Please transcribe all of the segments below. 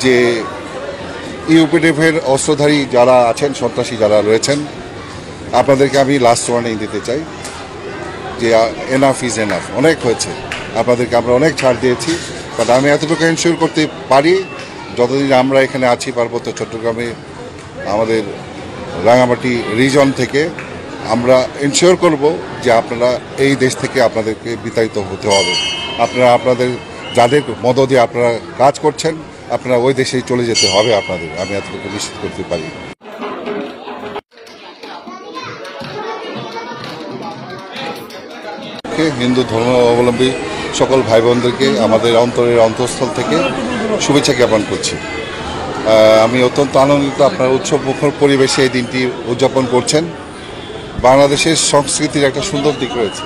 যে ইউপিডিএফের অস্ত্রধারী যারা আছেন, সন্ত্রাসী যারা রয়েছেন, আপনাদেরকে আমি লাস্ট ওয়ার্নিং দিতে চাই যে এনাফ ইজ এনাফ, অনেক হয়েছে। আপনাদেরকে আমরা অনেক ছাড় দিয়েছি, বাট আমি এতটুকু এনশিওর করতে পারি যতদিন আমরা এখানে আছি পার্বত্য চট্টগ্রামে আমাদের রাঙামাটি রিজন থেকে আমরা এনশিওর করব যে আপনারা এই দেশ থেকে আপনাদেরকে বিতাড়িত হতে হবে। আপনারা আপনাদের যাদের মদদে আপনারা কাজ করছেন আপনারা ওই দেশেই চলে যেতে হবে আপনাদের, আমি এতটুকু নিশ্চিত করতে পারি। হিন্দু ধর্মাবলম্বী সকল ভাই বোনদেরকে আমাদের অন্তরের অন্তঃস্থল থেকে শুভেচ্ছা জ্ঞাপন করছি। আমি অত্যন্ত আনন্দিত আপনারা উৎসবমুখর পরিবেশে এই দিনটি উদযাপন করছেন। বাংলাদেশের সংস্কৃতির একটা সুন্দর দিক রয়েছে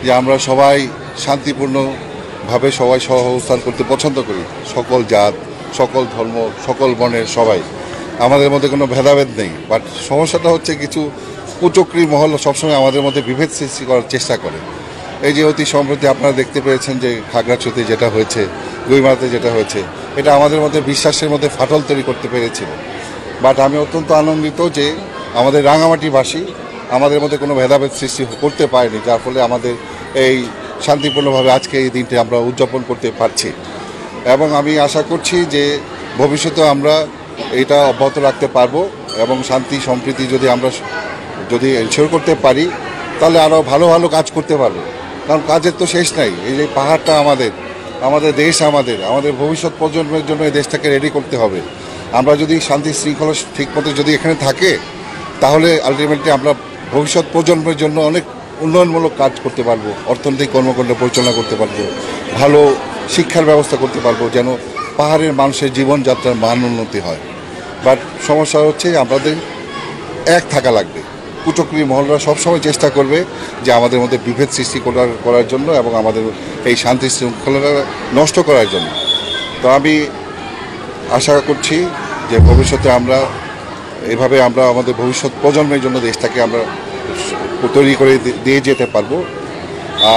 যে আমরা সবাই শান্তিপূর্ণভাবে সবাই সহ অবস্থান করতে পছন্দ করি। সকল জাত, সকল ধর্ম, সকল বর্ণের সবাই, আমাদের মধ্যে কোনো ভেদাভেদ নেই। বাট সমস্যাটা হচ্ছে কিছু কুচক্রী মহল সবসময় আমাদের মধ্যে বিভেদ সৃষ্টি করার চেষ্টা করে। এই যে অতি সম্প্রতি আপনারা দেখতে পেয়েছেন যে খাগড়াছড়িতে যেটা হয়েছে, গুইমারাতে যেটা হয়েছে, এটা আমাদের মধ্যে বিশ্বাসের মধ্যে ফাটল তৈরি করতে পেরেছিল। বাট আমি অত্যন্ত আনন্দিত যে আমাদের রাঙামাটিবাসী আমাদের মধ্যে কোনো ভেদাভেদ সৃষ্টি করতে পারেনি, যার ফলে আমাদের এই শান্তিপূর্ণভাবে আজকে এই দিনটি আমরা উদযাপন করতে পারছি। এবং আমি আশা করছি যে ভবিষ্যতে আমরা এটা অব্যাহত রাখতে পারবো এবং শান্তি সম্প্রীতি যদি এনশিওর করতে পারি তাহলে আরও ভালো ভালো কাজ করতে পারবো। কারণ কাজের তো শেষ নাই। এই যে পাহাড়টা আমাদের দেশ, আমাদের ভবিষ্যৎ প্রজন্মের জন্য এই দেশটাকে রেডি করতে হবে। আমরা যদি শান্তি শৃঙ্খলা ঠিক মতো যদি এখানে থাকে তাহলে আলটিমেটলি আমরা ভবিষ্যৎ প্রজন্মের জন্য অনেক উন্নয়নমূলক কাজ করতে পারবো, অর্থনৈতিক কর্মকাণ্ড পরিচালনা করতে পারবো, ভালো শিক্ষার ব্যবস্থা করতে পারবো, যেন পাহাড়ের মানুষের জীবনযাত্রার মান উন্নতি হয়। বাট সমস্যা হচ্ছে আমাদের এক থাকা লাগবে। কুচক্রী মহলরা সবসময় চেষ্টা করবে যে আমাদের মধ্যে বিভেদ সৃষ্টি করার জন্য এবং আমাদের এই শান্তি শৃঙ্খলাটা নষ্ট করার জন্য। তো আমি আশা করছি যে ভবিষ্যতে আমরা আমাদের ভবিষ্যৎ প্রজন্মের জন্য দেশটাকে আমরা তৈরি করে দিয়ে যেতে পারবো।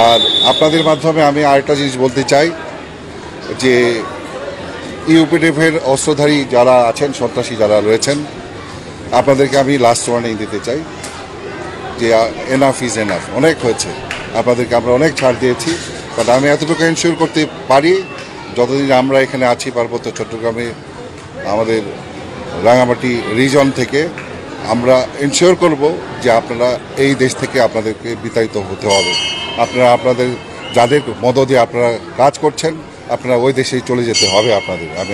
আর আপনাদের মাধ্যমে আমি আরেকটা জিনিস বলতে চাই যে ইউপিডিএফের অস্ত্রধারী যারা আছেন, সন্ত্রাসী যারা রয়েছেন, আপনাদেরকে আমি লাস্ট ওয়ার্নিং দিতে চাই যে এনাফ ইজ এনাফ, অনেক হয়েছে। আপনাদেরকে আমরা অনেক ছাড় দিয়েছি, বাট আমি এতটুকু এনশিওর করতে পারি যতদিন আমরা এখানে আছি পার্বত্য চট্টগ্রামে আমাদের রাঙামাটি রিজন থেকে আমরা এনশিওর করব যে আপনারা এই দেশ থেকে আপনাদেরকে বিতাড়িত হতে হবে। আপনারা আপনাদের যাদের মদদে আপনারা কাজ করছেন আপনারা ওই দেশেই চলে যেতে হবে আপনাদের, আমি